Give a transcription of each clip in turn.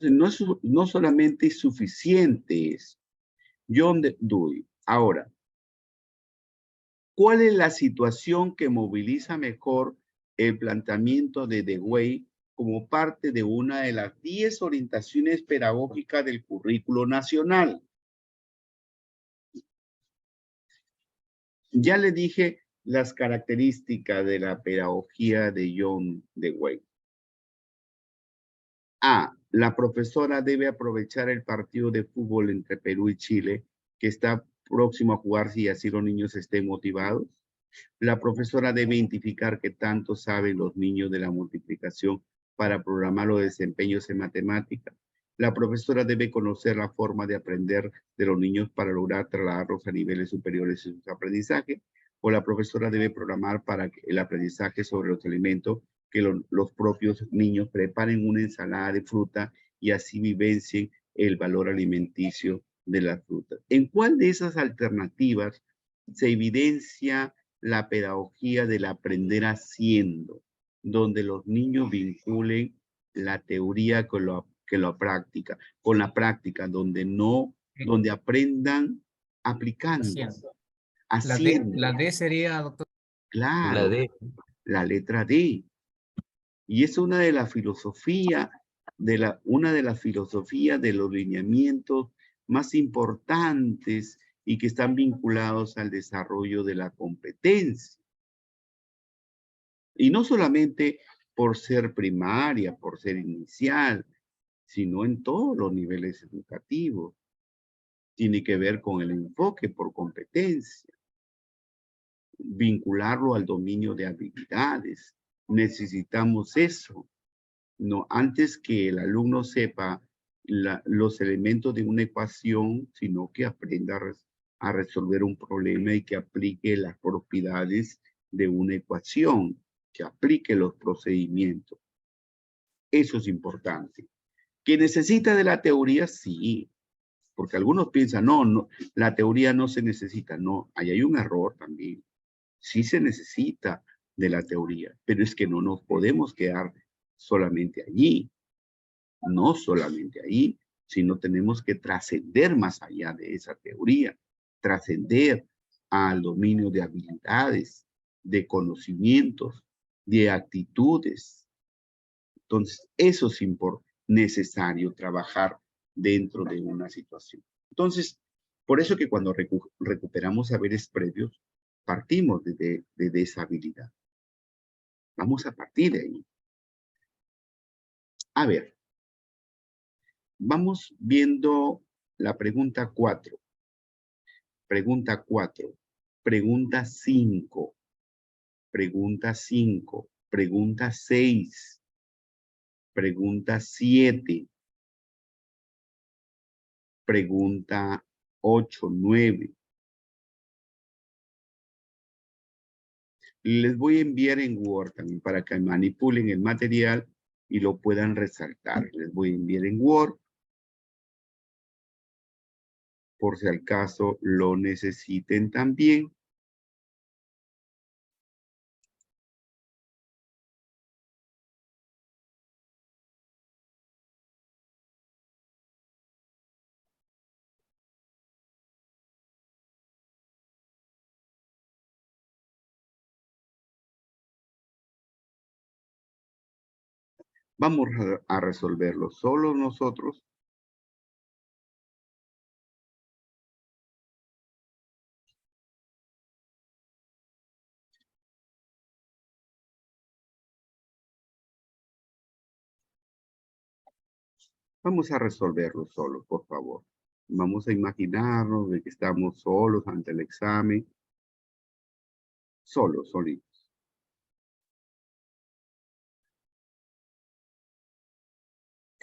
No solamente es suficiente eso. John Dewey. Ahora, ¿cuál es la situación que moviliza mejor el planteamiento de Dewey como parte de una de las 10 orientaciones pedagógicas del currículo nacional? Ya le dije las características de la pedagogía de John Dewey. A. La profesora debe aprovechar el partido de fútbol entre Perú y Chile, que está próximo a jugarse y así los niños estén motivados. La profesora debe identificar qué tanto saben los niños de la multiplicación para programar los desempeños en matemáticas. La profesora debe conocer la forma de aprender de los niños para lograr trasladarlos a niveles superiores en su aprendizaje. O la profesora debe programar para el aprendizaje sobre los alimentos que los propios niños preparen una ensalada de fruta y así vivencien el valor alimenticio de las frutas. ¿En cuál de esas alternativas se evidencia la pedagogía del aprender haciendo, donde los niños vinculen la teoría con la práctica, donde aprendan aplicando, Haciendo. haciendo? La D sería, doctor. Claro, La D. la letra D. Y es una de las filosofías, una de las filosofías de los lineamientos más importantes y que están vinculados al desarrollo de la competencia. Y no solamente por ser primaria, por ser inicial, sino en todos los niveles educativos. Tiene que ver con el enfoque por competencia, vincularlo al dominio de habilidades. Necesitamos eso. No, antes que el alumno sepa los elementos de una ecuación, sino que aprenda a resolver un problema y que aplique las propiedades de una ecuación, que aplique los procedimientos. Eso es importante. ¿Que necesita de la teoría? Sí, porque algunos piensan, no, la teoría no se necesita. No, ahí hay un error también. Sí se necesita de la teoría, pero es que no nos podemos quedar solamente allí. No solamente ahí, sino tenemos que trascender más allá de esa teoría, trascender al dominio de habilidades, de conocimientos, de actitudes. Entonces, eso es necesario trabajar dentro de una situación. Entonces, por eso que cuando recuperamos saberes previos, partimos de esa habilidad. Vamos a partir de ahí. A ver, vamos viendo la pregunta 4. Pregunta 4. Pregunta 5. Pregunta 5. Pregunta 6. Pregunta 7. Pregunta 8, 9. Les voy a enviar en Word también para que manipulen el material y lo puedan resaltar. Les voy a enviar en Word por si al caso lo necesiten también. Vamos a resolverlo solo nosotros. Vamos a resolverlo solo, por favor. Vamos a imaginarnos de que estamos solos ante el examen. Solos, solitos.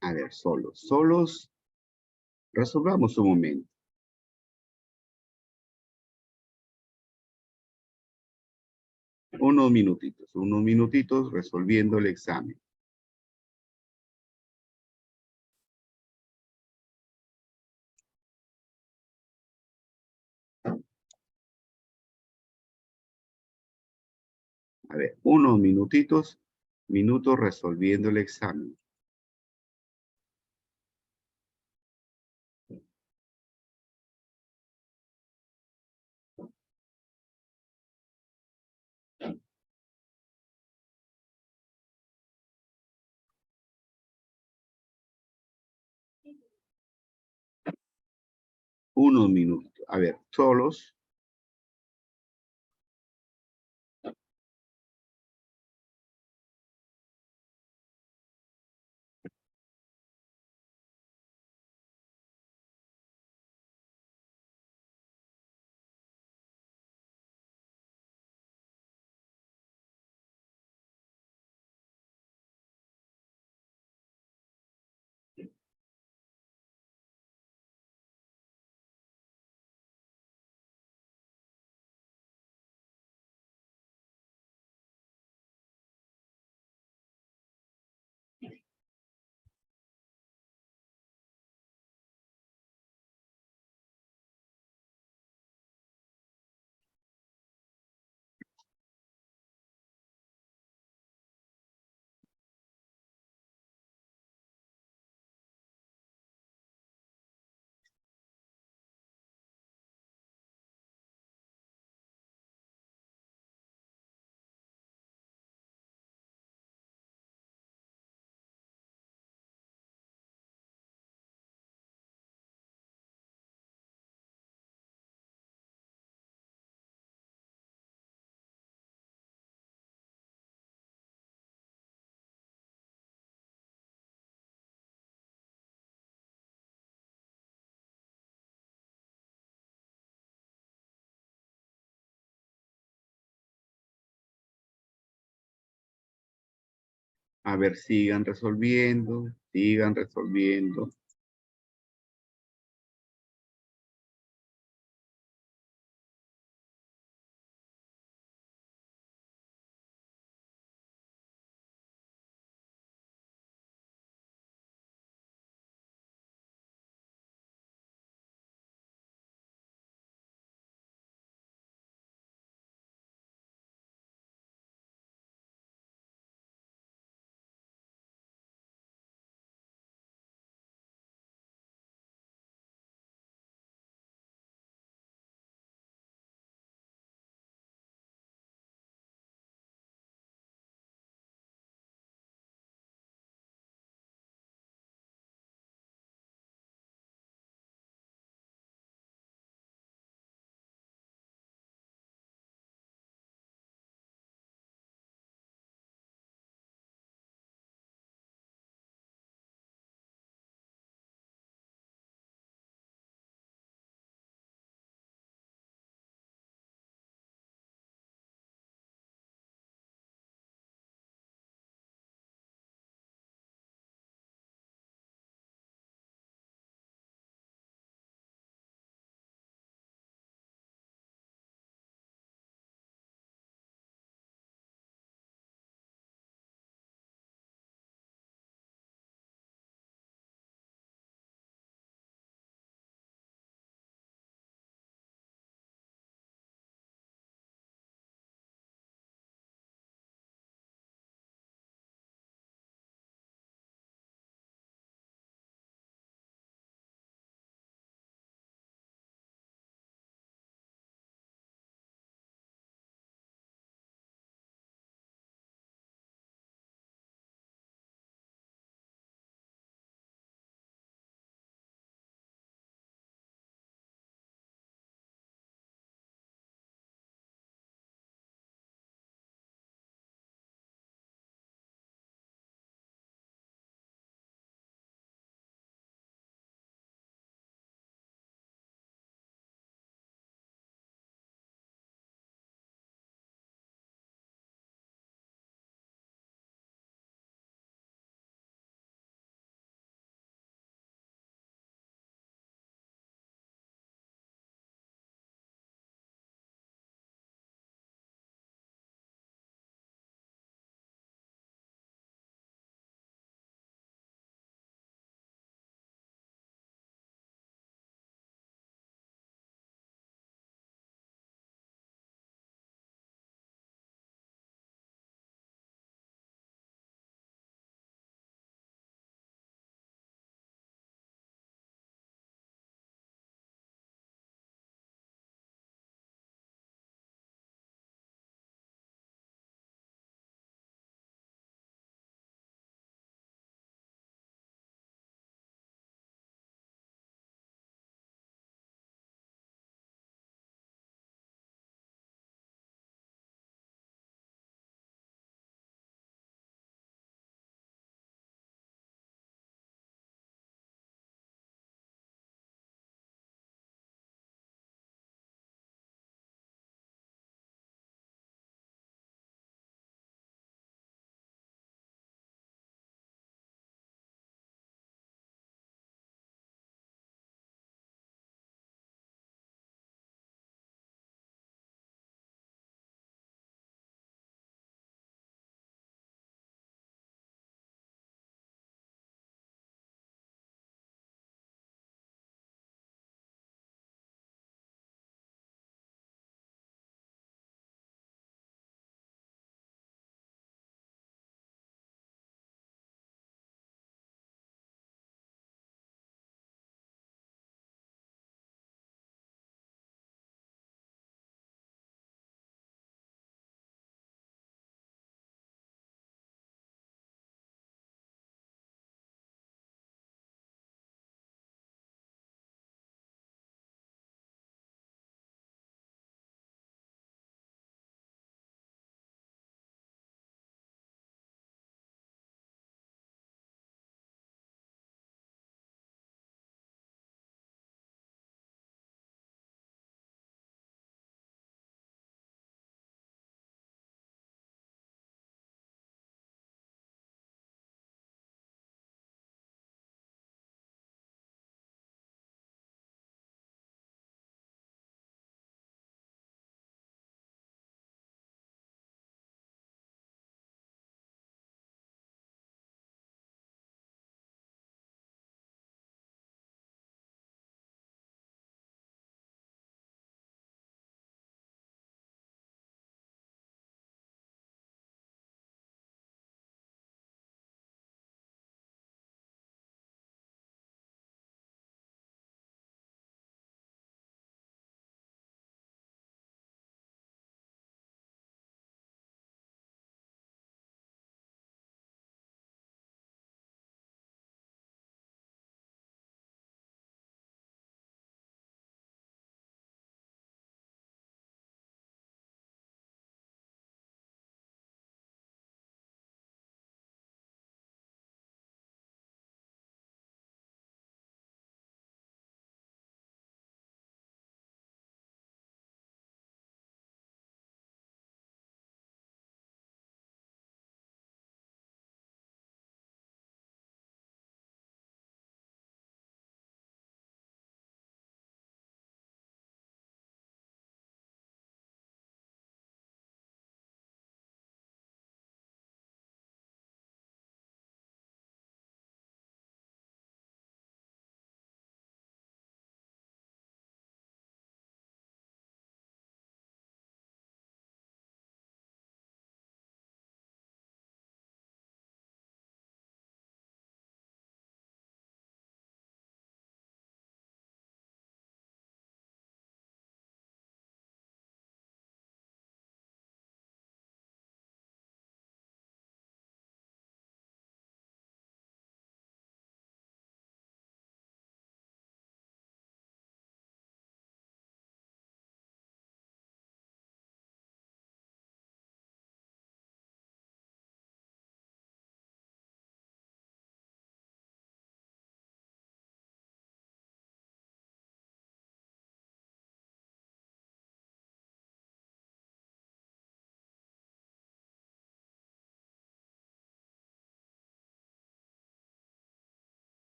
A ver, solos. Resolvamos un momento. Unos minutitos resolviendo el examen. A ver, unos minutos resolviendo el examen. unos minutos. A ver, solos. A ver, sigan resolviendo, sigan resolviendo.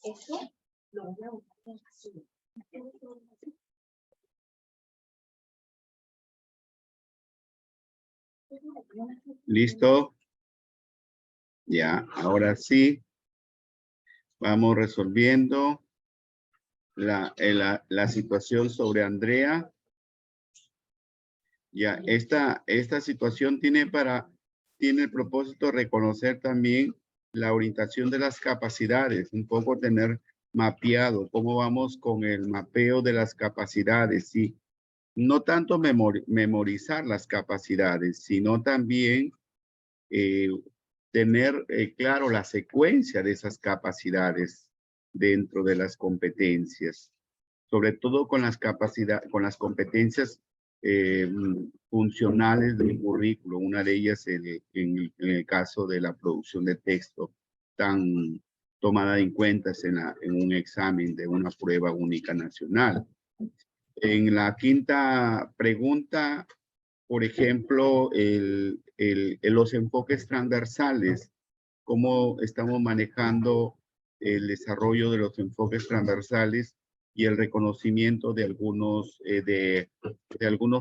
Eso lo voy a buscar así. ¿Listo? Ya, ahora sí. Vamos resolviendo la situación sobre Andrea. Ya, esta situación tiene el propósito de reconocer también la orientación de las capacidades, un poco tener mapeado cómo vamos con el mapeo de las capacidades, sí. No tanto memorizar las capacidades, sino también tener claro la secuencia de esas capacidades dentro de las competencias, sobre todo con las capacidades, con las competencias funcionales del currículo. Una de ellas en el caso de la producción de texto, tan tomada en cuenta en un examen de una prueba única nacional. En la quinta pregunta, por ejemplo, los enfoques transversales, cómo estamos manejando el desarrollo de los enfoques transversales y el reconocimiento de algunos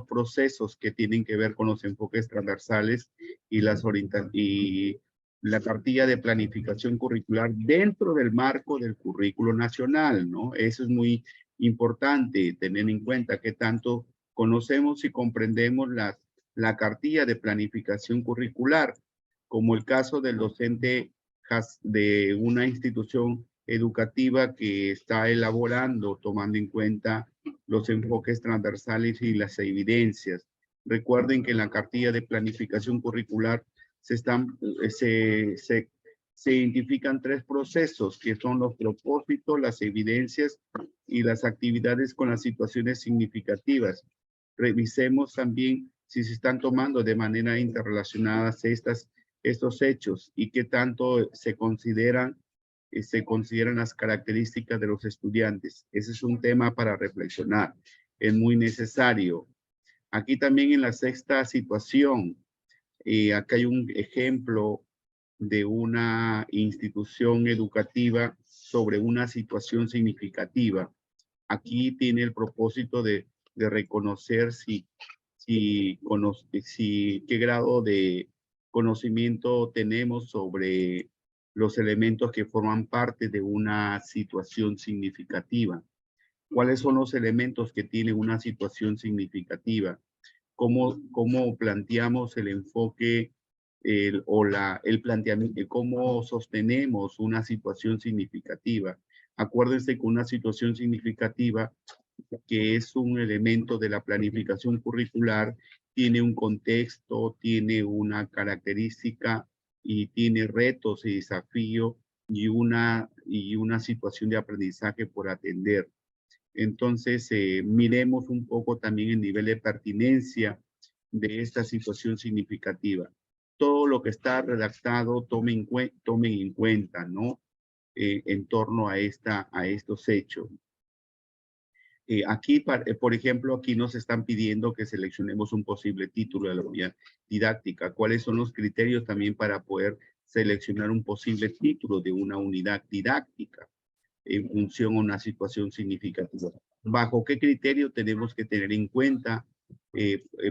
procesos que tienen que ver con los enfoques transversales y y la cartilla de planificación curricular dentro del marco del currículo nacional, ¿no? Eso es muy importante, tener en cuenta que tanto conocemos y comprendemos la cartilla de planificación curricular, como el caso del docente de una institución educativa que está elaborando, tomando en cuenta los enfoques transversales y las evidencias. Recuerden que en la cartilla de planificación curricular se identifican tres procesos, que son los propósitos, las evidencias y las actividades con las situaciones significativas. Revisemos también si se están tomando de manera interrelacionada estos hechos y qué tanto se consideran las características de los estudiantes. Ese es un tema para reflexionar. Es muy necesario. Aquí también en la sexta situación, acá hay un ejemplo de una institución educativa sobre una situación significativa. Aquí tiene el propósito de reconocer qué grado de conocimiento tenemos sobre los elementos que forman parte de una situación significativa. ¿Cuáles son los elementos que tiene una situación significativa? ¿Cómo planteamos el enfoque el planteamiento, cómo sostenemos una situación significativa? Acuérdense que una situación significativa, que es un elemento de la planificación curricular, tiene un contexto, tiene una característica y tiene retos y desafíos y una situación de aprendizaje por atender. Entonces, miremos un poco también el nivel de pertinencia de esta situación significativa. Todo lo que está redactado tomen en cuenta, ¿no? En torno a estos hechos. Aquí, por ejemplo, aquí nos están pidiendo que seleccionemos un posible título de la unidad didáctica. ¿Cuáles son los criterios también para poder seleccionar un posible título de una unidad didáctica en función a una situación significativa? ¿Bajo qué criterio tenemos que tener en cuenta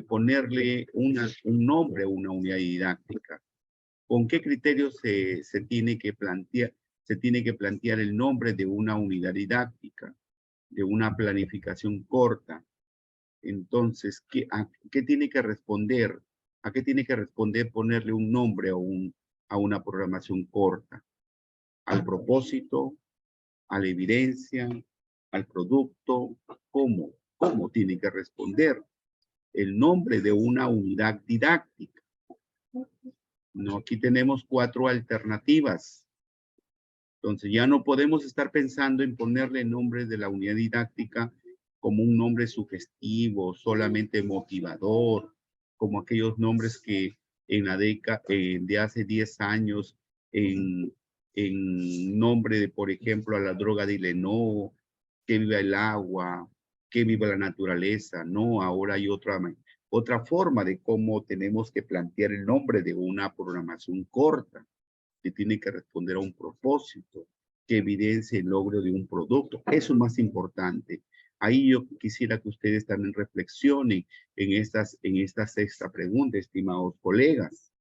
ponerle un nombre a una unidad didáctica? ¿Con qué criterios se tiene que plantear el nombre de una unidad didáctica, de una planificación corta? Entonces, ¿a qué tiene que responder? ¿A qué tiene que responder ponerle un nombre a una programación corta? ¿Al propósito? ¿A la evidencia? ¿Al producto? ¿Cómo tiene que responder? El nombre de una unidad didáctica. No, aquí tenemos 4 alternativas. Entonces ya no podemos estar pensando en ponerle nombre de la unidad didáctica como un nombre sugestivo, solamente motivador, como aquellos nombres que en la década de hace 10 años, en nombre de, por ejemplo, a la droga dile no, que viva el agua, que viva la naturaleza. No, ahora hay otra forma de cómo tenemos que plantear el nombre de una programación corta. que tiene que responder a un propósito, que evidencie el logro de un producto. Eso es más importante. Ahí yo quisiera que ustedes también reflexionen en esta sexta pregunta, estimados colegas.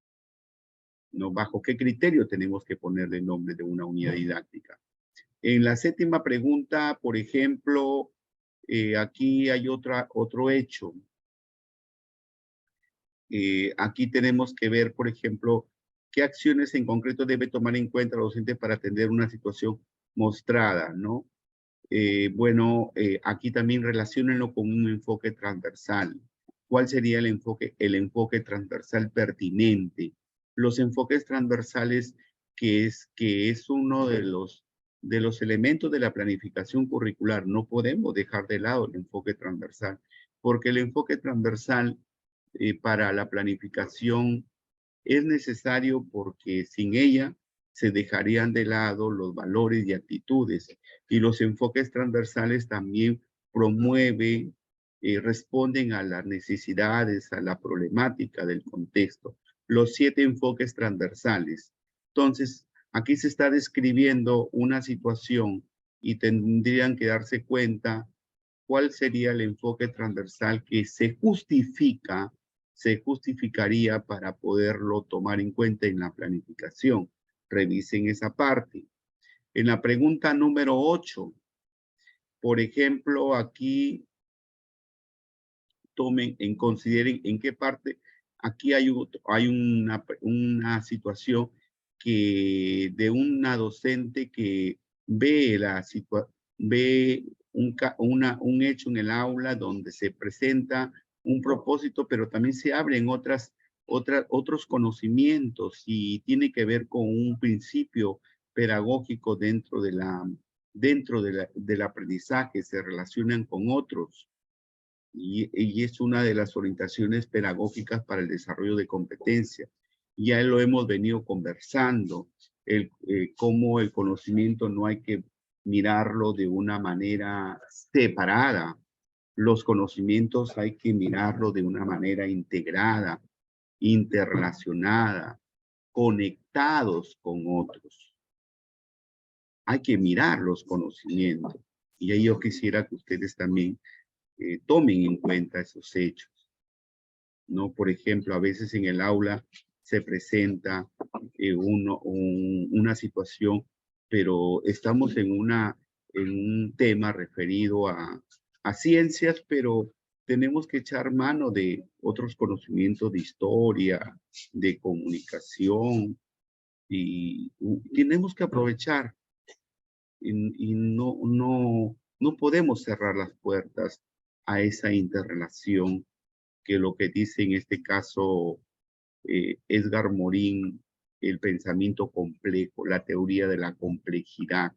¿No? ¿Bajo qué criterio tenemos que ponerle el nombre de una unidad didáctica? En la séptima pregunta, por ejemplo, aquí hay otro hecho. Aquí tenemos que ver, por ejemplo, qué acciones en concreto debe tomar en cuenta el docente para atender una situación mostrada, ¿no? Bueno, aquí también relaciónenlo con un enfoque transversal. ¿Cuál sería el enfoque? El enfoque transversal pertinente. Los enfoques transversales, que es uno de los elementos de la planificación curricular. No podemos dejar de lado el enfoque transversal, porque el enfoque transversal para la planificación es necesario porque sin ella se dejarían de lado los valores y actitudes. Y los enfoques transversales también promueven, responden a las necesidades, a la problemática del contexto. Los 7 enfoques transversales. Entonces, aquí se está describiendo una situación y tendrían que darse cuenta cuál sería el enfoque transversal que se justificaría para poderlo tomar en cuenta en la planificación. Revisen esa parte. En la pregunta número 8, por ejemplo, aquí consideren en qué parte, aquí hay una situación de una docente que ve ve un hecho en el aula donde se presenta un propósito, pero también se abren otros conocimientos y tiene que ver con un principio pedagógico del aprendizaje, se relacionan con otros. Y es una de las orientaciones pedagógicas para el desarrollo de competencias. Ya lo hemos venido conversando, cómo el conocimiento no hay que mirarlo de una manera separada. Los conocimientos hay que mirarlo de una manera integrada, interrelacionada, conectados con otros. Hay que mirar los conocimientos. Y ahí yo quisiera que ustedes también tomen en cuenta esos hechos, ¿no? Por ejemplo, a veces en el aula se presenta una situación, pero estamos en un tema referido a ciencias, pero tenemos que echar mano de otros conocimientos de historia, de comunicación, y tenemos que aprovechar y no podemos cerrar las puertas a esa interrelación que lo que dice en este caso Edgar Morin, el pensamiento complejo, la teoría de la complejidad,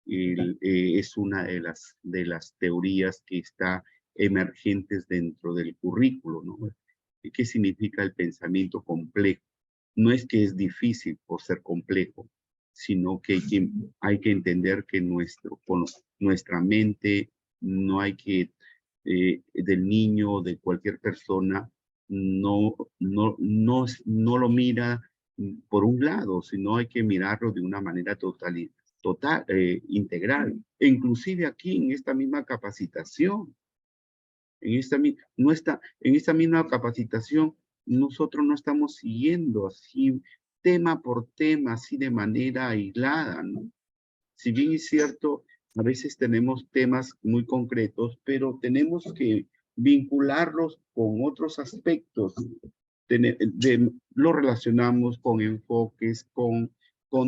es una de las teorías que está emergentes dentro del currículo, ¿no? ¿Qué significa el pensamiento complejo? No es que es difícil por ser complejo, sino que hay que entender que nuestra mente no hay que, del niño o de cualquier persona, no lo mira por un lado, sino hay que mirarlo de una manera integral. E inclusive aquí en esta misma capacitación, en esta misma capacitación, nosotros no estamos siguiendo así tema por tema, así de manera aislada, ¿no? Si bien es cierto, a veces tenemos temas muy concretos, pero tenemos que vincularlos con otros aspectos. Lo relacionamos con enfoques, con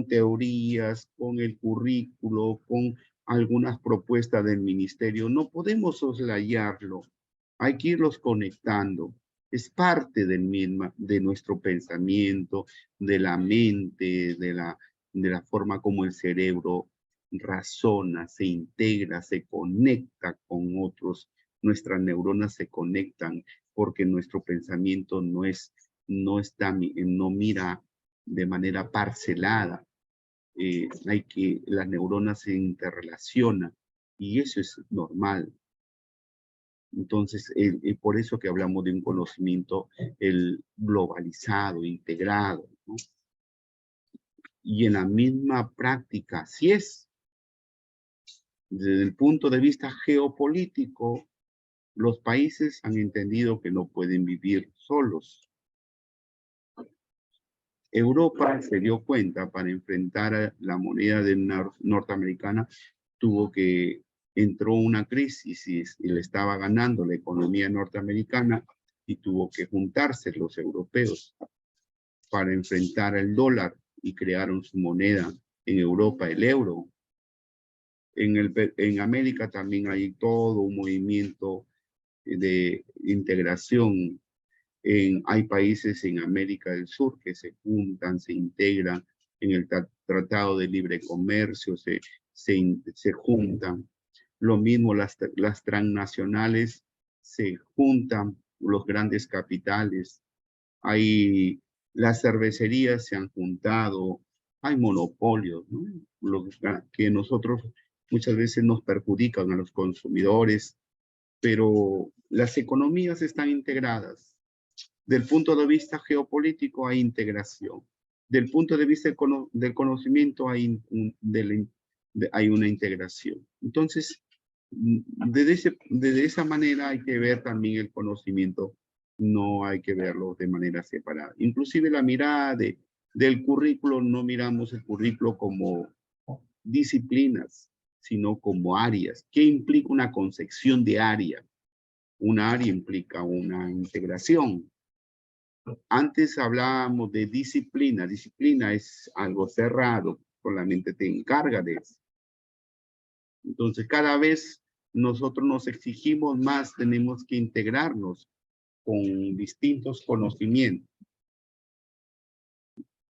teorías, con el currículo, con algunas propuestas del ministerio. No podemos soslayarlo. Hay que irlos conectando. Es parte de nuestro pensamiento, de la mente, de la forma como el cerebro razona, se integra, se conecta con otros. Nuestras neuronas se conectan porque nuestro pensamiento no mira de manera parcelada. Las neuronas se interrelacionan y eso es normal. Entonces, por eso que hablamos de un conocimiento globalizado, integrado, ¿no? Y en la misma práctica, así es. Desde el punto de vista geopolítico, los países han entendido que no pueden vivir solos. Europa se dio cuenta para enfrentar a la moneda norteamericana, entró una crisis y le estaba ganando la economía norteamericana y tuvo que juntarse los europeos para enfrentar el dólar y crearon su moneda en Europa, el euro. En América también hay todo un movimiento de integración. Hay países en América del Sur que se juntan, se integran en el Tratado de Libre Comercio, se juntan. Lo mismo las transnacionales se juntan, los grandes capitales. Las cervecerías se han juntado, hay monopolios, ¿no? Que nosotros muchas veces nos perjudican a los consumidores, pero las economías están integradas. Del punto de vista geopolítico hay integración. Del punto de vista del conocimiento hay una integración. Entonces, desde esa manera hay que ver también el conocimiento, no hay que verlo de manera separada. Inclusive la mirada del currículo, no miramos el currículo como disciplinas, sino como áreas. ¿Qué implica una concepción de área? Una área implica una integración. Antes hablábamos de disciplina. Disciplina es algo cerrado, solamente te encarga de eso. Entonces, cada vez nosotros nos exigimos más, tenemos que integrarnos con distintos conocimientos.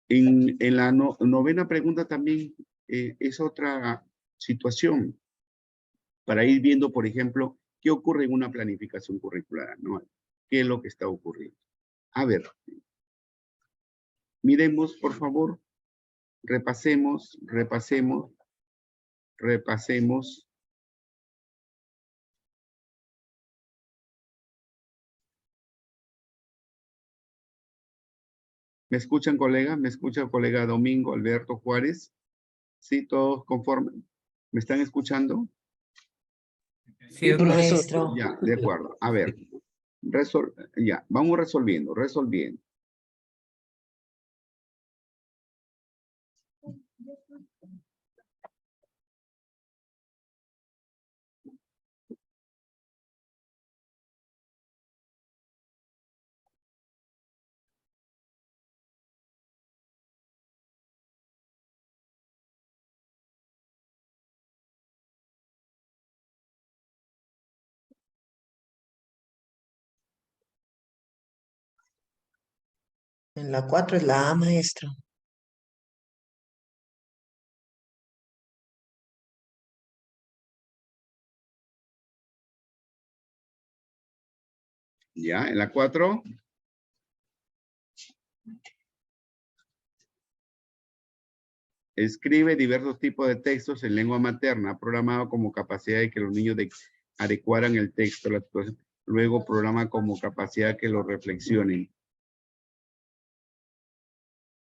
En la novena pregunta también es otra situación para ir viendo, por ejemplo, qué ocurre en una planificación curricular anual. ¿Qué es lo que está ocurriendo? A ver, miremos, por favor, repasemos. ¿Me escuchan, colega? ¿Me escucha, colega Domingo, Alberto Juárez? ¿Sí, todos conforme? ¿Me están escuchando? Sí, profesor. Maestro. Ya, de acuerdo. A ver, ya, vamos resolviendo. En la 4 es la A, maestro. Ya, en la 4. Escribe diversos tipos de textos en lengua materna, programado como capacidad de que los niños adecuaran el texto a la situación. Luego programa como capacidad que lo reflexionen.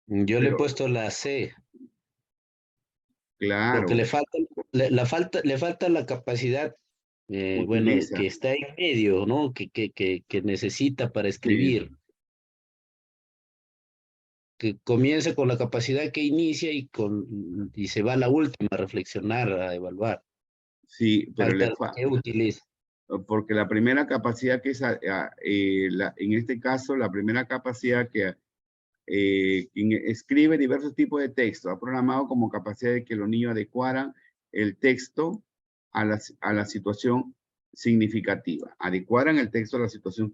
Yo le he puesto la C, Claro. porque le falta la capacidad, bueno, Utiliza. que está en medio, ¿no? Que necesita para escribir. Que comience con la capacidad que inicia y se va a la última a reflexionar, a evaluar. Sí, pero ¿Qué utiliza? porque la primera capacidad que es, en este caso, la primera capacidad que escribe diversos tipos de texto, ha programado como capacidad de que los niños adecuaran el texto a la situación significativa, adecuaran el texto a la situación,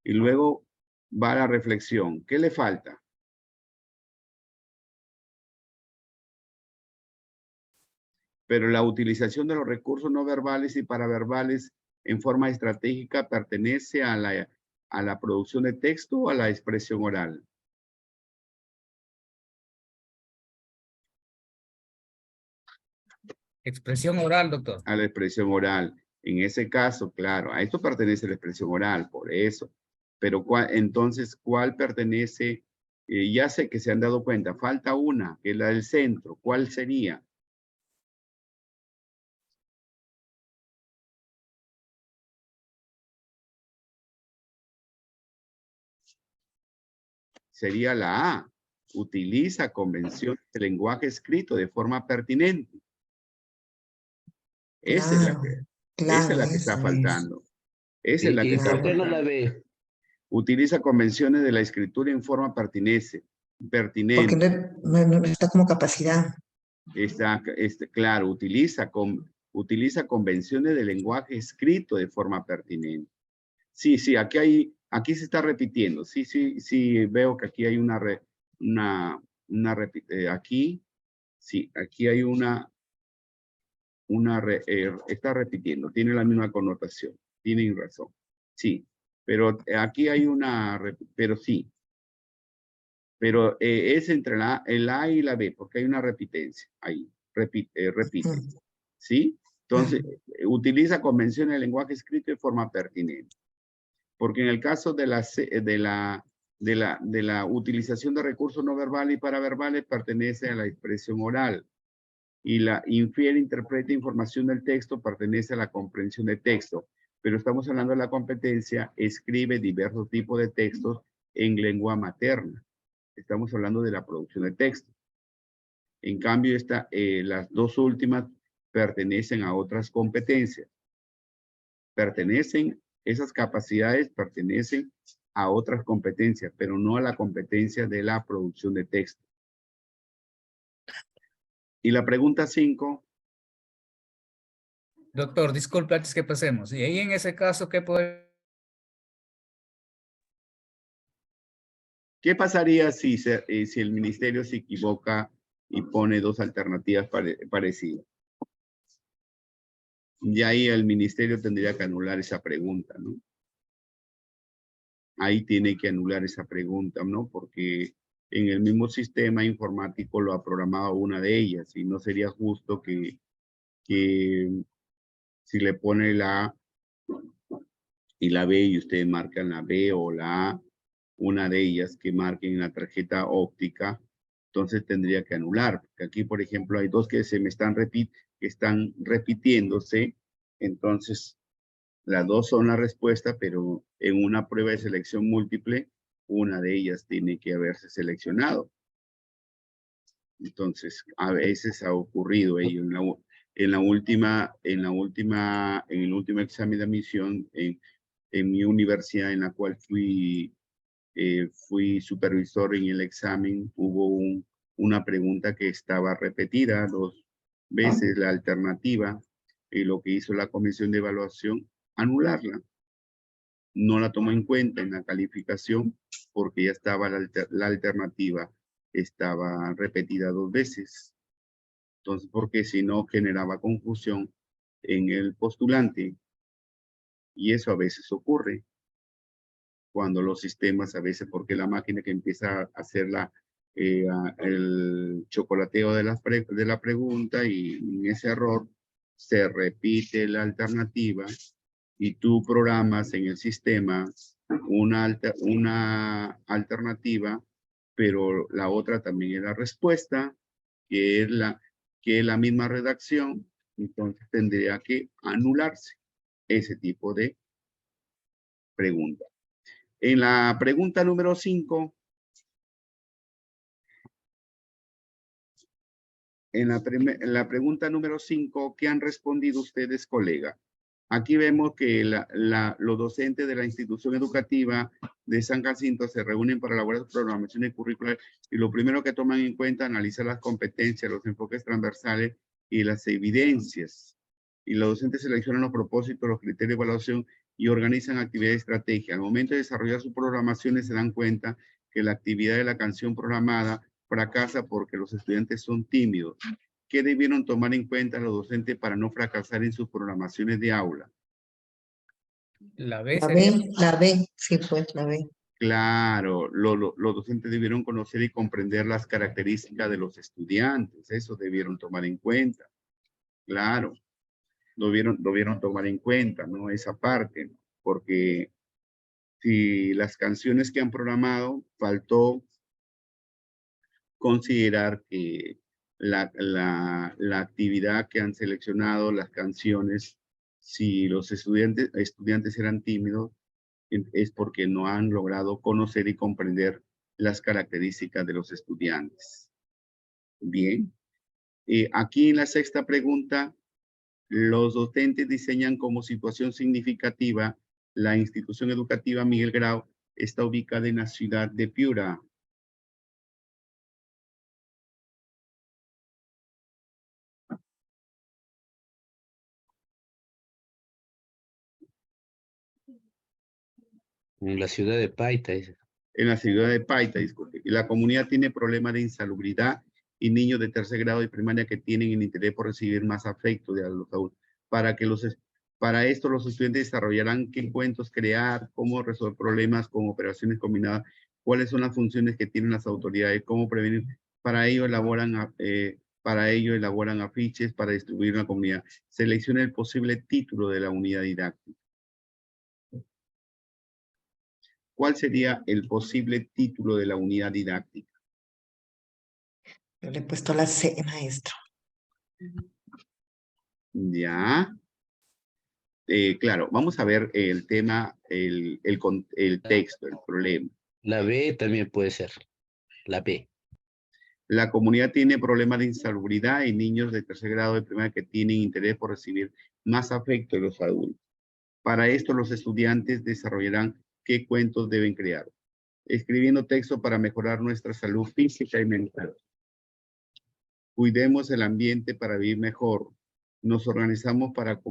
y luego va a la reflexión. ¿Qué le falta? Pero la utilización de los recursos no verbales y paraverbales en forma estratégica pertenece a la producción de texto o a la expresión oral. Expresión oral, doctor. A la expresión oral. En ese caso, claro, a esto pertenece la expresión oral, por eso. Pero entonces, ¿cuál pertenece Ya sé que se han dado cuenta, falta una, que es la del centro. ¿Cuál sería? Sería la A. Utiliza convenciones de lenguaje escrito de forma pertinente. Esa es la Claro, que, esa claro, es la que está esa es. faltando. Esa es la que ¿Y está por qué no Claro. la faltando. ve? Utiliza convenciones de la escritura en forma Porque pertinente. no está como capacidad. Claro, utiliza convenciones de lenguaje escrito de forma pertinente. Sí, sí, aquí se está repitiendo. Sí, sí, sí, veo que aquí hay aquí, sí, aquí hay está repitiendo, tiene la misma connotación, tienen razón. Sí, pero aquí hay pero sí, pero es entre el A y la B, porque hay una repitencia ahí, repite, Mm, ¿sí? Entonces, claro. utiliza convenciones de lenguaje escrito de forma pertinente. Porque en el caso de la utilización de recursos no verbales y paraverbales pertenece a la expresión oral. Y la infiere, interpreta información del texto pertenece a la comprensión de texto. Pero estamos hablando de la competencia, escribe diversos tipos de textos en lengua materna. Estamos hablando de la producción de texto. En cambio, las dos últimas pertenecen a otras competencias. Esas capacidades pertenecen a otras competencias, pero no a la competencia de la producción de texto. Y la pregunta 5, Doctor, disculpe antes que pasemos. Y ahí en ese caso, ¿qué puede? ¿qué pasaría si el ministerio se equivoca y pone dos alternativas parecidas? Y ahí el ministerio tendría que anular esa pregunta, ¿no? Ahí tiene que anular esa pregunta, ¿no? Porque en el mismo sistema informático lo ha programado una de ellas y no sería justo que si le pone la A y la B y ustedes marcan la B o la A, una de ellas que marquen en la tarjeta óptica, entonces tendría que anular. Porque aquí, por ejemplo, hay dos que que están repitiéndose, entonces las dos son la respuesta, pero en una prueba de selección múltiple, una de ellas tiene que haberse seleccionado. Entonces, a veces ha ocurrido ello en el último examen de admisión en mi universidad en la cual fui supervisor en el examen, hubo una pregunta que estaba repetida 2 veces, la alternativa, y lo que hizo la comisión de evaluación, anularla. No la tomó en cuenta en la calificación porque ya estaba la alternativa, estaba repetida 2 veces. Entonces, porque si no generaba confusión en el postulante. Y eso a veces ocurre cuando los sistemas, a veces porque la máquina que empieza a hacer el chocolateo de la pregunta y en ese error se repite la alternativa y tú programas en el sistema una alternativa, pero la otra también es la respuesta, que es la misma redacción, entonces tendría que anularse ese tipo de pregunta. En la pregunta número 5, en la pregunta número 5, ¿qué han respondido ustedes, colega? Aquí vemos que los docentes de la institución educativa de San Jacinto se reúnen para elaborar programaciones curriculares y lo primero que toman en cuenta es analizar las competencias, los enfoques transversales y las evidencias. Y los docentes seleccionan los propósitos, los criterios de evaluación y organizan actividades de estrategia. Al momento de desarrollar sus programaciones se dan cuenta que la actividad de la canción programada fracasa porque los estudiantes son tímidos. ¿Qué debieron tomar en cuenta los docentes para no fracasar en sus programaciones de aula? La B La sería. B, sí, pues, la B. Claro, los docentes debieron conocer y comprender las características de los estudiantes, eso debieron tomar en cuenta. Claro, debieron tomar en cuenta, ¿no? Esa parte, porque si las canciones que han programado faltó considerar que la actividad que han seleccionado, las canciones, si los estudiantes eran tímidos, es porque no han logrado conocer y comprender las características de los estudiantes. Bien. Aquí en la sexta pregunta, los docentes diseñan como situación significativa la institución educativa Miguel Grau está ubicada en la ciudad de Piura. En la ciudad de Paita, dice. En la ciudad de Paita, disculpe. Y la comunidad tiene problemas de insalubridad y niños de tercer grado y primaria que tienen el interés por recibir más afecto de los adultos. Para esto los estudiantes desarrollarán qué encuentros crear, cómo resolver problemas con operaciones combinadas, cuáles son las funciones que tienen las autoridades, cómo prevenir. Para ello elaboran afiches para distribuir en la comunidad. Selecciona el posible título de la unidad didáctica. ¿Cuál sería el posible título de la unidad didáctica? Yo le he puesto la C, maestro. Ya. Claro, vamos a ver el tema, el texto, el problema. La B también puede ser. La B. La comunidad tiene problemas de insalubridad y niños de tercer grado de primaria que tienen interés por recibir más afecto de los adultos. Para esto, los estudiantes desarrollarán qué cuentos deben crear. Escribiendo texto para mejorar nuestra salud física y mental. Cuidemos el ambiente para vivir mejor. Nos organizamos para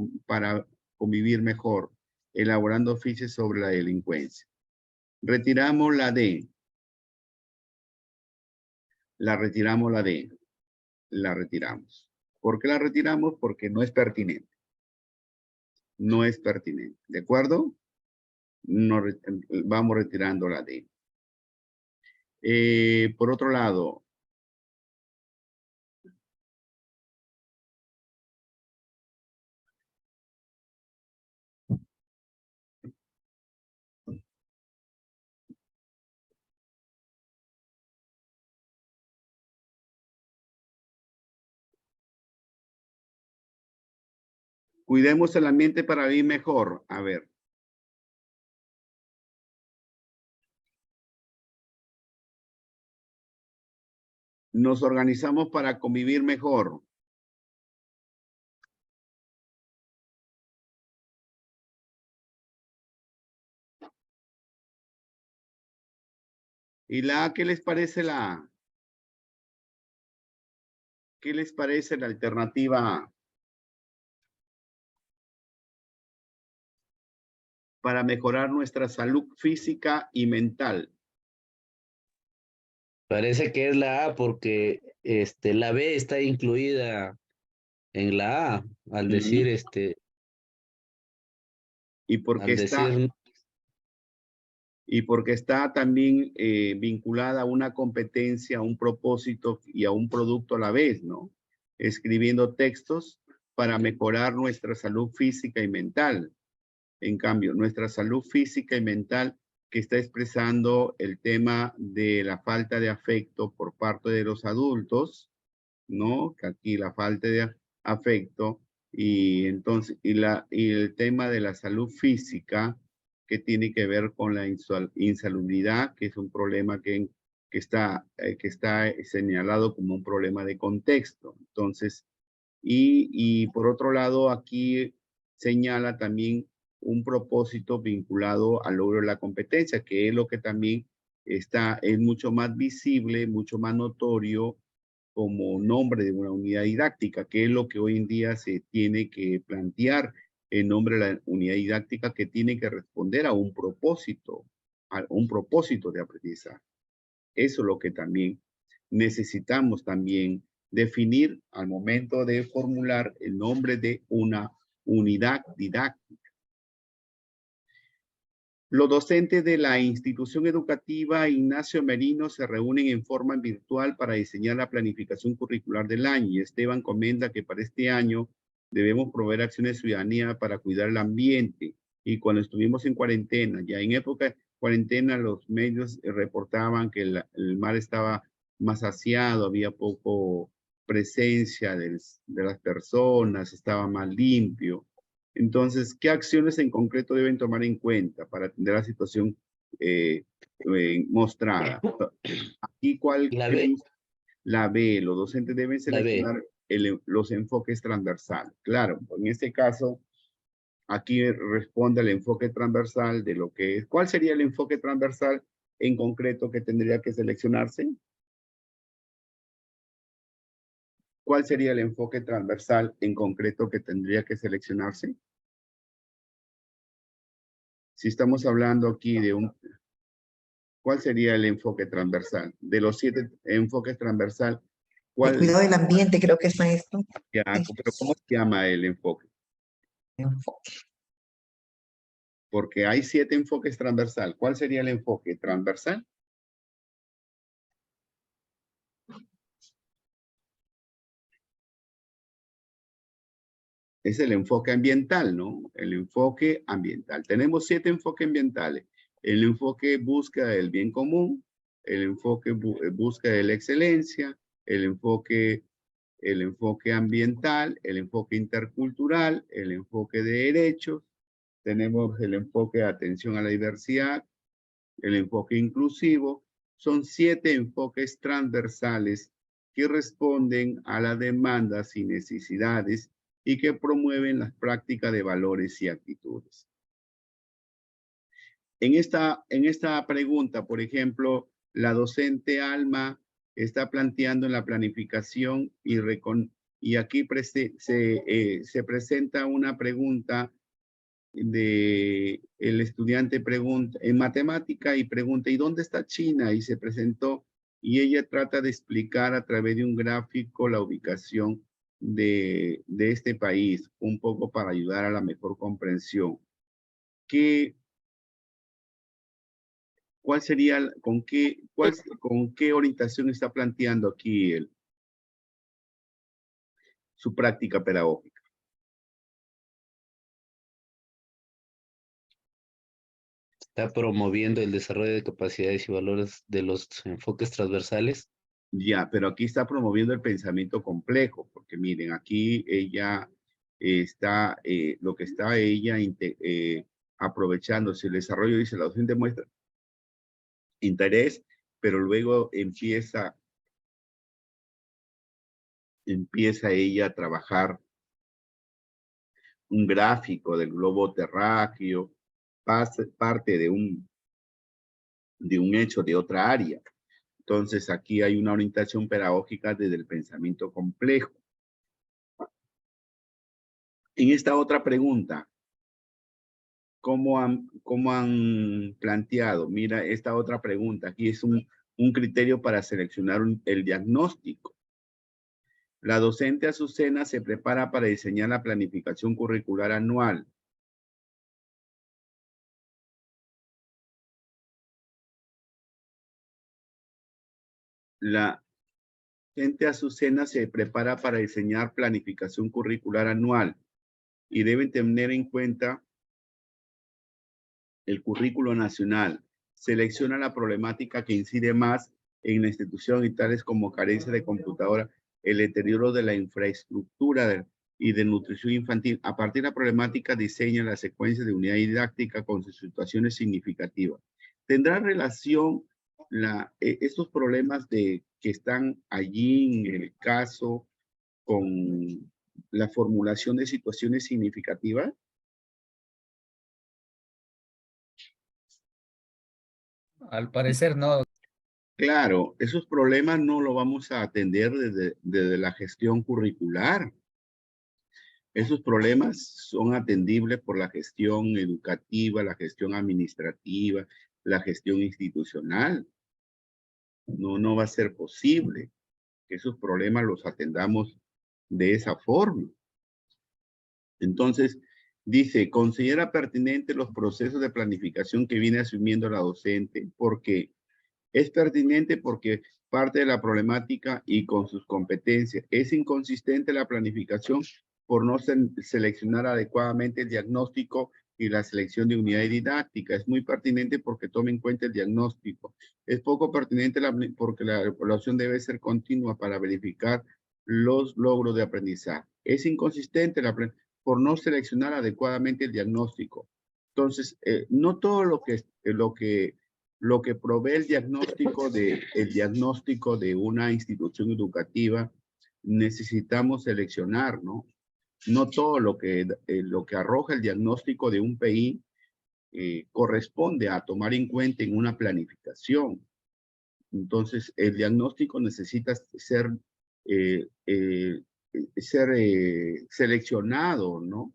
convivir mejor, elaborando afiches sobre la delincuencia. Retiramos la D. La retiramos la D. La retiramos. ¿Por qué la retiramos? Porque no es pertinente. No es pertinente. ¿De acuerdo? No, vamos retirando la D. Por otro lado, cuidemos el ambiente para vivir mejor. A ver. Nos organizamos para convivir mejor. ¿Y la A, qué les parece la A? ¿Qué les parece la alternativa A? Para mejorar nuestra salud física y mental. Parece que es la A porque la B está incluida en la A al decir Y porque al está, decir y porque está también vinculada a una competencia, a un propósito y a un producto a la vez, ¿no? Escribiendo textos para mejorar nuestra salud física y mental. En cambio, nuestra salud física y mental que está expresando el tema de la falta de afecto por parte de los adultos, ¿no? Que aquí la falta de afecto y entonces, y el tema de la salud física que tiene que ver con la insalubridad, que es un problema que está señalado como un problema de contexto. Entonces, y por otro lado, aquí señala también un propósito vinculado al logro de la competencia, que es lo que también es mucho más visible, mucho más notorio como nombre de una unidad didáctica, que es lo que hoy en día se tiene que plantear en nombre de la unidad didáctica que tiene que responder a un propósito de aprendizaje. Eso es lo que también necesitamos también definir al momento de formular el nombre de una unidad didáctica. Los docentes de la institución educativa Ignacio Merino se reúnen en forma virtual para diseñar la planificación curricular del año. Y Esteban comenta que para este año debemos promover acciones de ciudadanía para cuidar el ambiente. Y cuando estuvimos en cuarentena, ya en época de cuarentena, los medios reportaban que el mar estaba más aseado, había poco presencia de las personas, estaba más limpio. Entonces, ¿qué acciones en concreto deben tomar en cuenta para atender la situación mostrada? Aquí, La B, La B, los docentes deben la B. seleccionar los enfoques transversales. Claro, en este caso, aquí responde el enfoque transversal de lo que es. ¿Cuál sería el enfoque transversal en concreto que tendría que seleccionarse? ¿Cuál sería el enfoque transversal en concreto que tendría que seleccionarse? Si estamos hablando aquí de un... ¿Cuál sería el enfoque transversal? De los 7 enfoques transversal, El ¿cuál? cuidado del ambiente, creo que es maestro. Ya, pero ¿cómo se llama el enfoque? Enfoque. Porque hay 7 enfoques transversal. ¿Cuál sería el enfoque transversal? Es el enfoque ambiental, ¿no? El enfoque ambiental. Tenemos 7 enfoques ambientales. El enfoque búsqueda del bien común, el enfoque búsqueda de la excelencia, el enfoque ambiental, el enfoque intercultural, el enfoque de derechos. Tenemos el enfoque de atención a la diversidad, el enfoque inclusivo. Son 7 enfoques transversales que responden a las demandas y necesidades y que promueven las prácticas de valores y actitudes. En esta pregunta, por ejemplo, la docente Alma está planteando en la planificación y aquí se presenta una pregunta el estudiante pregunta en matemática y pregunta, ¿y dónde está China? Y se presentó y ella trata de explicar a través de un gráfico la ubicación de este país, un poco para ayudar a la mejor comprensión. ¿Cuál sería, con qué orientación está planteando aquí su práctica pedagógica? Está promoviendo el desarrollo de capacidades y valores de los enfoques transversales. Ya, pero aquí está promoviendo el pensamiento complejo, porque miren, aquí ella está, lo que está ella aprovechándose el desarrollo, dice, la docente muestra interés, pero luego empieza ella a trabajar un gráfico del globo terráqueo, parte de un hecho de otra área. Entonces, aquí hay una orientación pedagógica desde el pensamiento complejo. En esta otra pregunta, ¿cómo han planteado? Mira, esta otra pregunta, aquí es un criterio para seleccionar el diagnóstico. La docente Azucena se prepara para diseñar la planificación curricular anual. La docente Azucena se prepara para diseñar planificación curricular anual y deben tener en cuenta el currículo nacional. Selecciona la problemática que incide más en la institución y tales como carencia de computadora, el deterioro de la infraestructura y de nutrición infantil. A partir de la problemática diseña la secuencia de unidad didáctica con sus situaciones significativas. ¿Tendrá relación estos problemas que están allí en el caso con la formulación de situaciones significativas? Al parecer no. Claro, esos problemas no los vamos a atender desde la gestión curricular. Esos problemas son atendibles por la gestión educativa, la gestión administrativa, la gestión institucional. No va a ser posible que esos problemas los atendamos de esa forma. Entonces, dice, considera pertinente los procesos de planificación que viene asumiendo la docente, porque es pertinente porque parte de la problemática y con sus competencias. Es inconsistente la planificación por no seleccionar adecuadamente el diagnóstico y la selección de unidades didácticas. Es muy pertinente porque toma en cuenta el diagnóstico. Es poco pertinente porque la evaluación debe ser continua para verificar los logros de aprendizaje. Es inconsistente por no seleccionar adecuadamente el diagnóstico. Entonces, no todo lo que provee el diagnóstico de una institución educativa necesitamos seleccionar, ¿no? No todo lo que arroja el diagnóstico de un PI corresponde a tomar en cuenta en una planificación. Entonces, el diagnóstico necesita ser seleccionado, ¿no?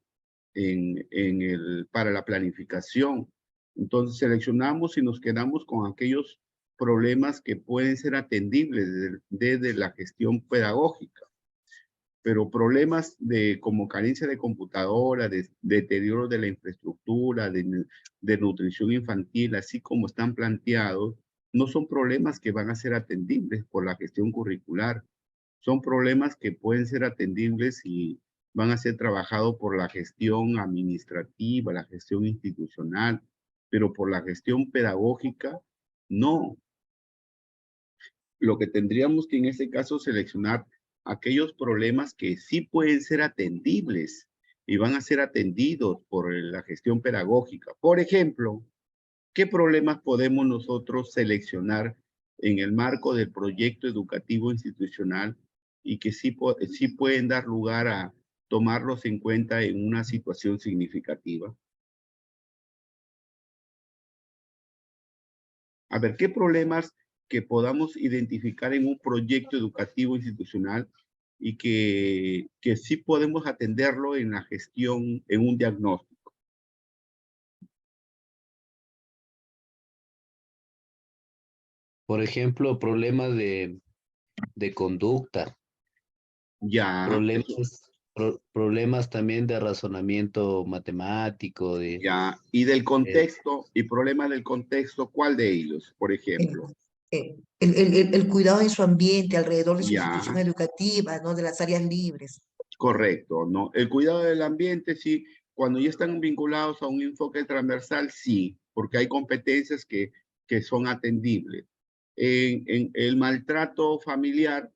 Para la planificación. Entonces, seleccionamos y nos quedamos con aquellos problemas que pueden ser atendibles desde la gestión pedagógica. Pero problemas como carencia de computadora, deterioro de la infraestructura, de nutrición infantil, así como están planteados, no son problemas que van a ser atendibles por la gestión curricular. Son problemas que pueden ser atendibles y van a ser trabajados por la gestión administrativa, la gestión institucional, pero por la gestión pedagógica, no. Lo que tendríamos que en ese caso seleccionar aquellos problemas que sí pueden ser atendibles y van a ser atendidos por la gestión pedagógica. Por ejemplo, ¿qué problemas podemos nosotros seleccionar en el marco del proyecto educativo institucional y que sí pueden dar lugar a tomarlos en cuenta en una situación significativa? A ver, ¿qué problemas que podamos identificar en un proyecto educativo institucional y que sí podemos atenderlo en la gestión, en un diagnóstico? Por ejemplo, problemas de conducta, Ya, problemas también de razonamiento matemático, ya. Y del eh, contexto, y problemas del contexto, ¿cuál de ellos, por El, ejemplo? el cuidado de su ambiente alrededor de su institución Ya, educativa, ¿no? De las áreas libres. correcto, ¿no? El cuidado del ambiente, sí, cuando ya están vinculados a un enfoque transversal, sí, porque hay competencias que son atendibles. En el maltrato familiar,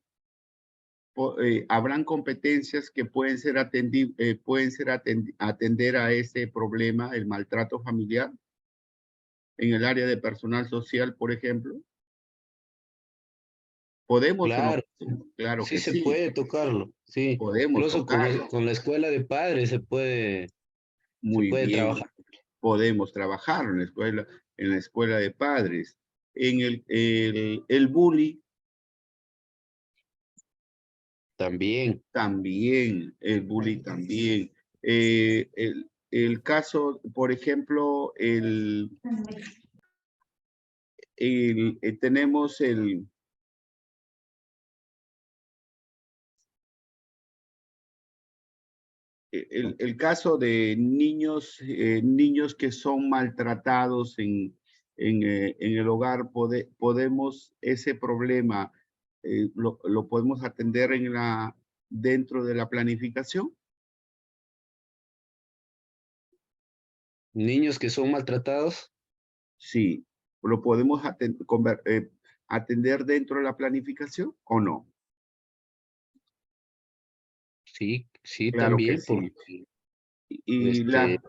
habrán competencias que pueden ser atender a ese problema, el maltrato familiar, en el área de personal social, por ejemplo. ¿Podemos o no? claro, Claro sí que se sí, puede tocarlo, sí. podemos Incluso tocarlo. con la escuela de padres se Muy puede bien, trabajar podemos trabajar en la escuela de padres. En el bullying, también. también, el bullying también. El caso, por ejemplo, tenemos el caso de niños que son maltratados en el hogar. Podemos ese problema, lo podemos atender dentro de la planificación. Niños que son maltratados, Sí, lo podemos atender dentro de la planificación o no. sí, sí, Claro que también, sí. porque Y este,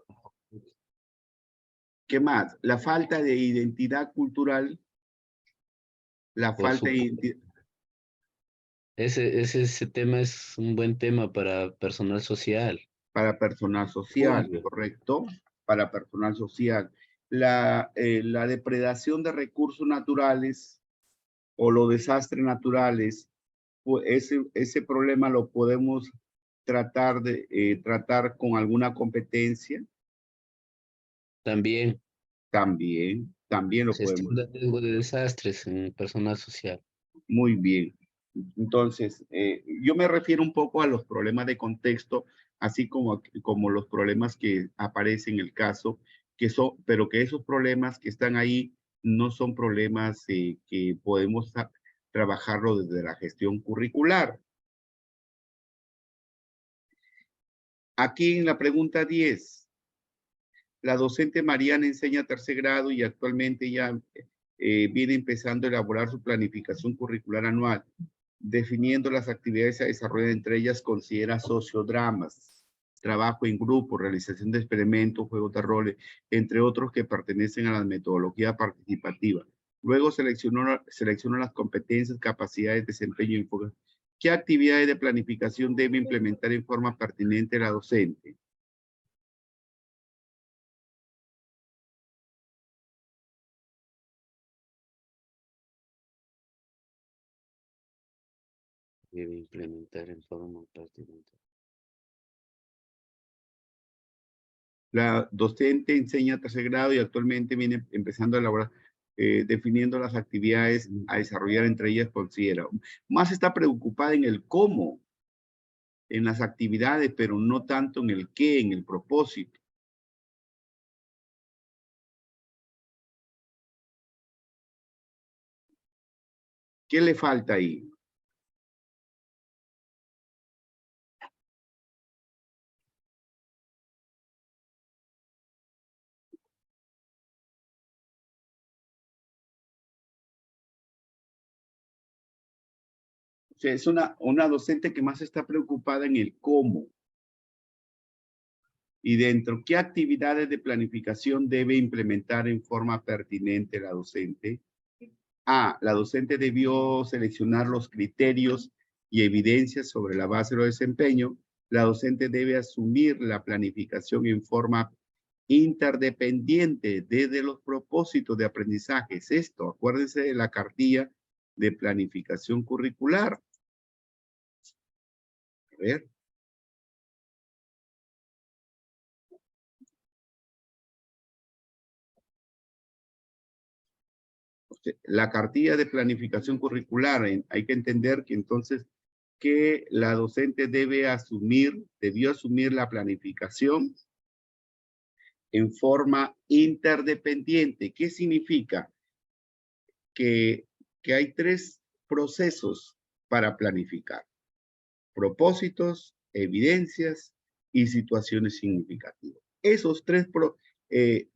¿qué más? La falta de identidad cultural, la por falta de supuesto, identidad ese tema es un buen tema para personal social. para personal social, Obvio, ¿correcto? Para personal social. La depredación de recursos naturales o los desastres naturales, pues ese problema lo podemos tratar con alguna competencia. También lo podemos. gestión de riesgo de desastres en personal social. Muy bien. Entonces, yo me refiero un poco a los problemas de contexto, así como los problemas que aparecen en el caso, pero que esos problemas que están ahí no son problemas que podemos trabajarlo desde la gestión curricular. Aquí en la pregunta 10, La docente Mariana enseña tercer grado y actualmente ya viene empezando a elaborar su planificación curricular anual, definiendo las actividades a desarrollar. Entre ellas considera sociodramas, trabajo en grupo, realización de experimentos, juegos de roles, entre otros que pertenecen a la metodología participativa. Luego seleccionó las competencias, capacidades, desempeño y enfoque. ¿Qué actividades de planificación debe implementar en forma pertinente la docente? Debe implementar en forma pertinente. La docente enseña tercer grado y actualmente viene empezando a elaborar, definiendo las actividades a desarrollar. Entre ellas considera. Más está preocupada en el cómo, en las actividades, pero no tanto en el qué, en el propósito. ¿Qué le falta ahí? O sea, es una docente que más está preocupada en el cómo. Y dentro, ¿qué actividades de planificación debe implementar en forma pertinente la docente? A, la docente debió seleccionar los criterios y evidencias sobre la base de los desempeños. La docente debe asumir la planificación en forma interdependiente desde los propósitos de aprendizaje. Es esto, acuérdense de la cartilla de planificación curricular. A ver. La cartilla de planificación curricular, hay que entender que entonces que la docente debió asumir la planificación en forma interdependiente. ¿Qué significa? Que hay tres procesos para planificar: propósitos, evidencias y situaciones significativas. Esos tres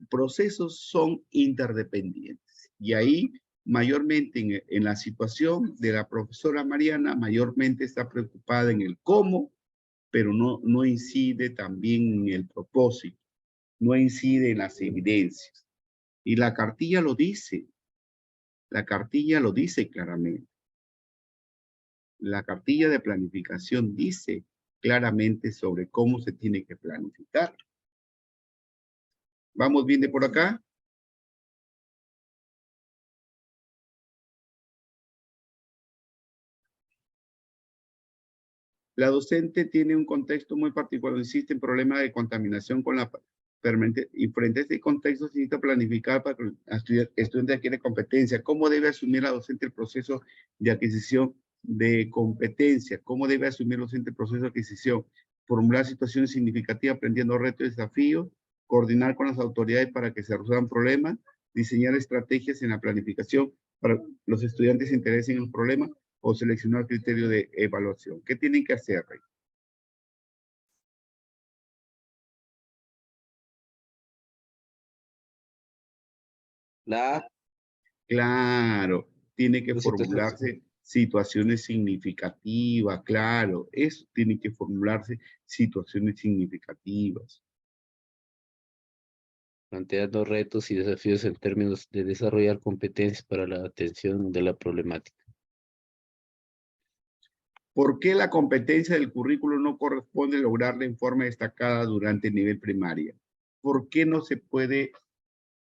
procesos son interdependientes. Y ahí, mayormente en la situación de la profesora Mariana, mayormente está preocupada en el cómo, pero no incide también en el propósito, no incide en las evidencias. Y la cartilla lo dice. La cartilla lo dice claramente. La cartilla de planificación dice claramente sobre cómo se tiene que planificar. ¿Vamos bien de por acá? La docente tiene un contexto muy particular. Existen problemas de contaminación con la permanente, y frente a este contexto se necesita planificar para que el estudiante adquiere competencia. ¿Cómo debe asumir la docente el proceso de adquisición de competencia? ¿Cómo debe asumir la docente el proceso de adquisición? Formular situaciones significativas, aprendiendo retos y desafíos, coordinar con las autoridades para que se resuelvan problemas, diseñar estrategias en la planificación para que los estudiantes se interesen en los problemas, o seleccionar criterio de evaluación. ¿Qué tienen que hacer, Rey? Claro, tiene que formularse situaciones significativas, claro, eso tiene que formularse situaciones significativas. Planteando retos y desafíos en términos de desarrollar competencias para la atención de la problemática. ¿Por qué la competencia del currículo no corresponde lograrla en forma destacada durante el nivel primaria? ¿Por qué no se puede?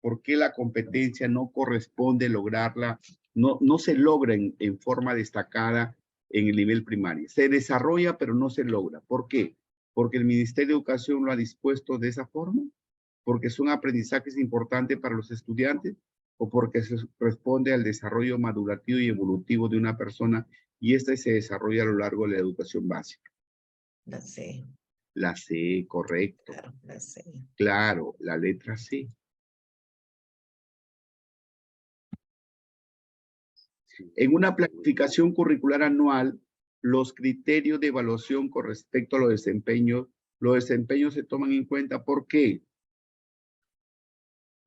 ¿Por qué la competencia no corresponde lograrla, no se logra en forma destacada en el nivel primario? Se desarrolla, pero no se logra. ¿Por qué? Porque el Ministerio de Educación lo ha dispuesto de esa forma, porque son aprendizajes importantes para los estudiantes, o porque se responde al desarrollo madurativo y evolutivo de una persona, y este se desarrolla a lo largo de la educación básica. La C, La C, correcto. claro, la C. Claro, la letra C. En una planificación curricular anual, los criterios de evaluación con respecto a los desempeños se toman en cuenta. ¿Por qué?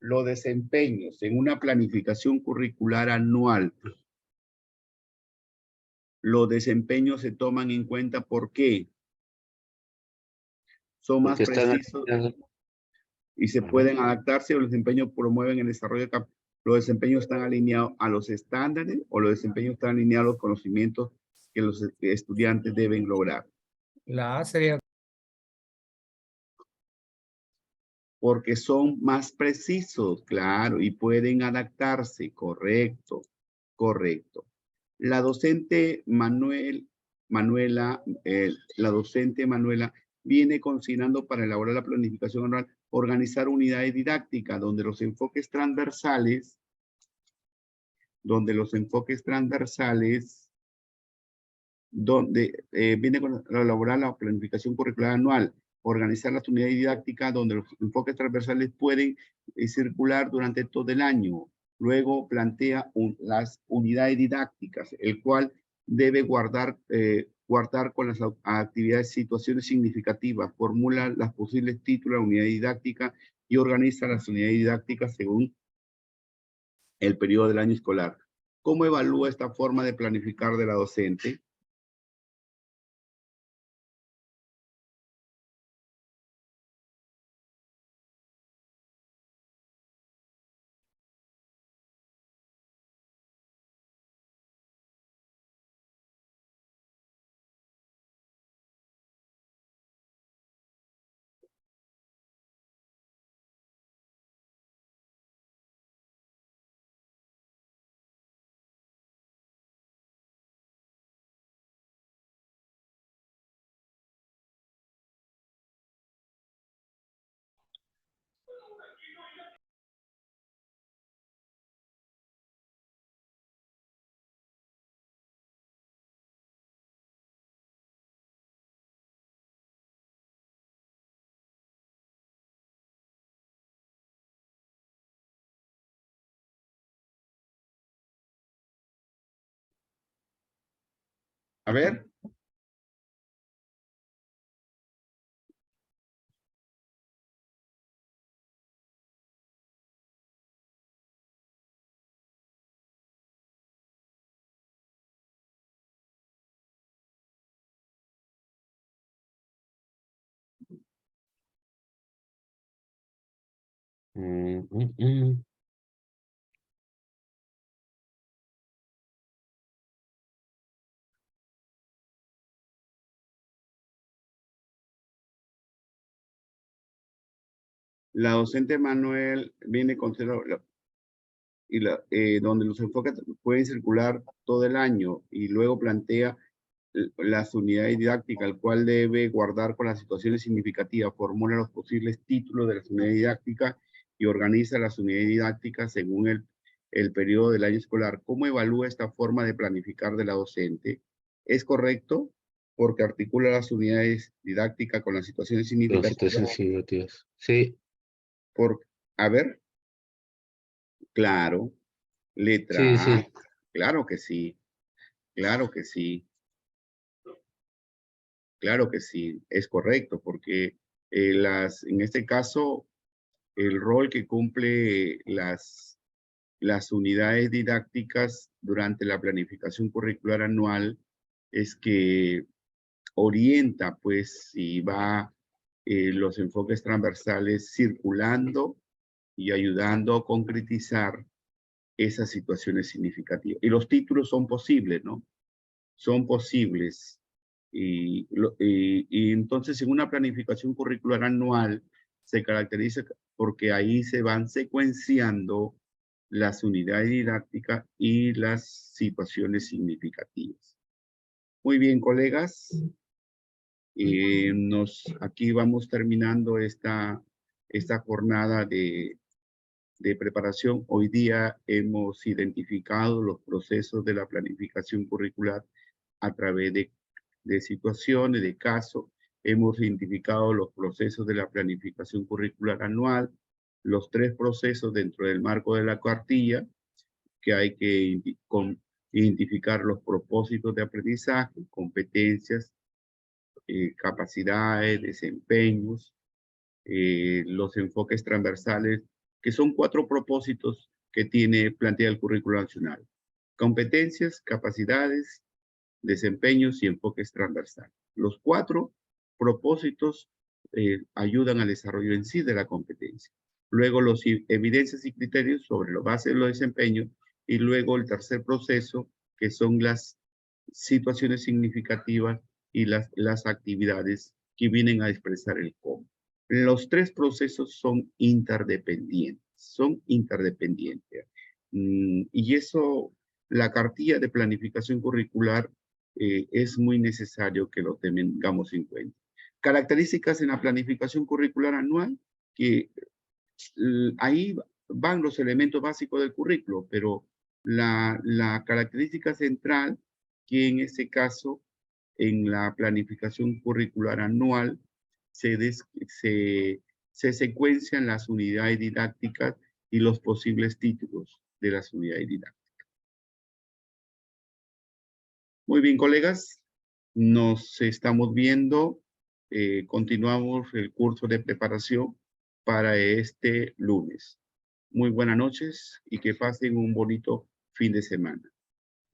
los desempeños en una planificación curricular anual, los desempeños se toman en cuenta. ¿Por qué? Son más Porque están precisos y se Ajá. pueden adaptarse. Los desempeños promueven el desarrollo de los desempeños están alineados a los estándares o los desempeños están alineados a los conocimientos que los estudiantes deben lograr. La A sería Porque son más precisos, claro, y pueden adaptarse, correcto, correcto. La docente Manuela viene consignando para elaborar la planificación anual, organizar unidades didácticas donde los enfoques transversales, viene con elaborar la planificación curricular anual, organizar las unidades didácticas donde los enfoques transversales pueden circular durante todo el año. Luego plantea las unidades didácticas, el cual debe guardar con las actividades, situaciones significativas, formula las posibles títulos de la unidad didáctica y organiza las unidades didácticas según el periodo del año escolar. ¿Cómo evalúa esta forma de planificar de la docente? A ver. Mm, mm, mm. La docente Manuel viene con donde los enfoques pueden circular todo el año y luego plantea las unidades didácticas, el cual debe guardar con las situaciones significativas, formula los posibles títulos de las unidades didácticas y organiza las unidades didácticas según el periodo del año escolar. ¿Cómo evalúa esta forma de planificar de la docente? ¿Es correcto? Porque articula las unidades didácticas con las situaciones Con significativas. situaciones significativas. Sí, A ver, claro, sí, letra A, sí. claro que sí, claro que sí. Claro que sí, es correcto, porque en este caso, el rol que cumple las unidades didácticas durante la planificación curricular anual es que orienta, pues, si va los enfoques transversales circulando y ayudando a concretizar esas situaciones significativas. Y los títulos son posibles, ¿no? Son posibles. Y entonces en una planificación curricular anual se caracteriza porque ahí se van secuenciando las unidades didácticas y las situaciones significativas. Muy bien, colegas. Aquí vamos terminando esta jornada de preparación. Hoy día hemos identificado los procesos de la planificación curricular a través de situaciones, de casos. Hemos identificado los procesos de la planificación curricular anual, los 3 procesos dentro del marco de la cuartilla, que hay que identificar los propósitos de aprendizaje, competencias, capacidades, desempeños, los enfoques transversales que son 4 propósitos que plantea el currículo nacional. Competencias, capacidades, desempeños y enfoques transversales. Los 4 propósitos ayudan al desarrollo en sí de la competencia. Luego los evidencias y criterios sobre la base de los desempeños y luego el tercer proceso que son las situaciones significativas y las actividades que vienen a expresar el cómo. Los 3 procesos son interdependientes, y eso, la cartilla de planificación curricular es muy necesario que lo tengamos en cuenta. Características en la planificación curricular anual, que ahí van los elementos básicos del currículo, pero la característica central, que en este caso, en la planificación curricular anual, se secuencian las unidades didácticas y los posibles títulos de las unidades didácticas. Muy bien, colegas, nos estamos viendo. Continuamos el curso de preparación para este lunes. Muy buenas noches y que pasen un bonito fin de semana.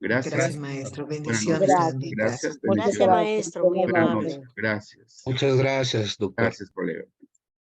Gracias. Gracias, maestro. Buenas Bendiciones. noches. Grande. Gracias. Gracias, bendiciones. maestro, muy Buenas amable. noches. Gracias. Muchas gracias, doctor. Gracias, colega.